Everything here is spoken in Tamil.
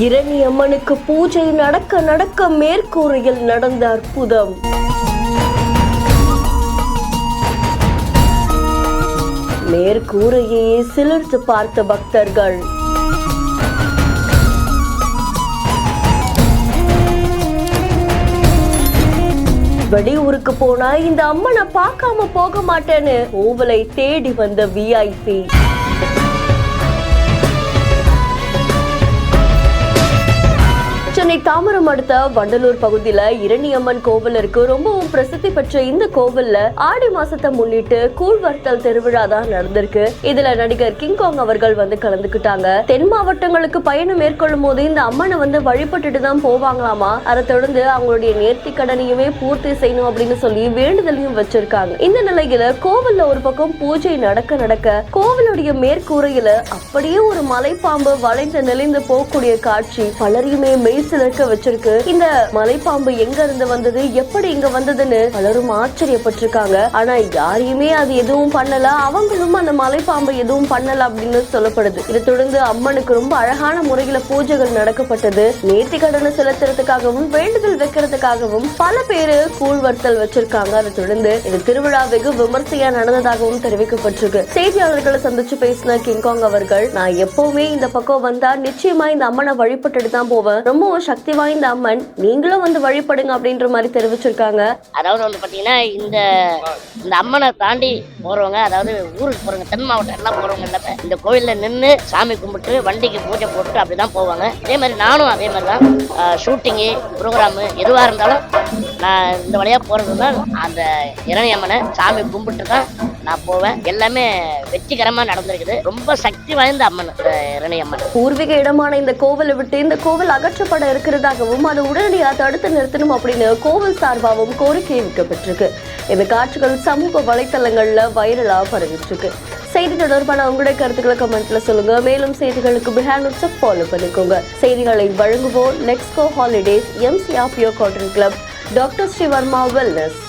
இரணி அம்மனுக்கு பூஜை நடக்க நடக்க மேற்கூரையில் நடந்த அற்புதம். மேற்கூரையே சிலிர்த்து பார்த்த பக்தர்கள். வெளியூருக்கு போனா இந்த அம்மனை பார்க்காம போக மாட்டேன்னு கோவிலை தேடி வந்த VIP. சென்னை தாம்பரம் அடுத்த வண்டலூர் பகுதியில இரணியம்மன் கோவில் இருக்கு. ரொம்பவும் பிரசித்தி பெற்ற இந்த கோவில்ல ஆடி மாசத்தை முன்னிட்டு கூழ்வர்த்தல் திருவிழா தான் நடந்திருக்கு. இதுல நடிகர் கிங்காங் அவர்கள் கலந்துக்கிட்டாங்க. தென் மாவட்டங்களுக்கு பயணம் மேற்கொள்ளும் போது இந்த அம்மனை வழிபட்டுட்டு தான் போவாங்களாமா. அதை தொடர்ந்து அவங்களுடைய நேர்த்தி கடனையுமே பூர்த்தி செய்யணும் அப்படின்னு சொல்லி வேண்டுதலையும் வச்சிருக்காங்க. இந்த நிலையில கோவில்ல ஒரு பக்கம் பூஜை நடக்க நடக்க கோவிலுடைய மேற்கூரையில அப்படியே ஒரு மலைப்பாம்பு வளைந்து நெளிந்து போகக்கூடிய காட்சி பலரையுமே சிலர்க்க வச்சிருக்கு. இந்த மலைப்பாம்பு எங்க இருந்து வந்தது, எப்படி இங்க வந்ததுன்னு பலரும் ஆச்சரியப்பட்டிருக்காங்க. ஆனா யாரையுமே அது எதுவும் பண்ணல, அவங்களும் அந்த மலைப்பாம்பு எதுவும் பண்ணல அப்படின்னு சொல்லப்படுது. இதை தொடர்ந்து அம்மனுக்கு ரொம்ப அழகான முறையில பூஜைகள் நடக்கப்பட்டது. நேர்த்தி கடனை செலுத்துறதுக்காகவும் வேண்டுதல் வைக்கிறதுக்காகவும் பல பேரு கூழ்வர்த்தல் வச்சிருக்காங்க. அதை தொடர்ந்து இந்த திருவிழா வெகு விமர்சையா நடந்ததாகவும் தெரிவிக்கப்பட்டிருக்கு. செய்தியாளர்களை சந்திச்சு பேசின கிங்காங் அவர்கள், நான் எப்பவுமே இந்த பக்கம் வந்தா நிச்சயமா இந்த அம்மனை வழிபட்டுட்டு தான் போவேன். ரொம்ப சக்தி வாய்ந்த அம்மன், நீங்களும் வழிபடுங்க அப்படின்ற மாதிரி தெரிவிச்சிருக்காங்க. அதாவது பாத்தீங்கன்னா இந்த அம்மனை தாண்டி போறவங்க, அதாவது ஊருக்கு போறவங்க, தென் மாவட்டம் எல்லாம் போறவங்க எல்லாமே இந்த கோயில்ல நின்று சாமி கும்பிட்டு வண்டிக்கு பூஜை போட்டு அப்படிதான் போவாங்க. அதே மாதிரி நானும் அதே மாதிரி தான் ஷூட்டிங்கு ப்ரோக்ராமு எதுவா இருந்தாலும் நான் இந்த வழியா போறதுன்னா அந்த இரணி அம்மனை சாமி கும்பிட்டு தான் நான் போவேன். எல்லாமே வெற்றிகரமா நடந்திருக்குது. ரொம்ப சக்தி வாய்ந்த அம்மன் இரணி அம்மன். பூர்வீக இடமான இந்த கோவிலை விட்டு இந்த கோவில் அகற்றப்பட இருக்கிறதாகவும் அதை உடனடியாக தடுத்து நிறுத்தணும் அப்படின்னு கோவில் சார்பாகவும் கோரிக்கை வைக்கப்பட்டிருக்கு. இந்த காட்சிகள் சமூக வலைத்தளங்கள்ல வைரலா பரவிட்டு செய்தி தொடர்பான உங்களுடைய கருத்துக்களை கமெண்ட்ல சொல்லுங்க. மேலும் செய்திகளுக்கு பிஹேண்ட் ஃபாலோ பண்ணிக்கோங்க. செய்திகளை வழங்குவோம் let's go holidays, MC of your cotton club, doctor Srivarma wellness.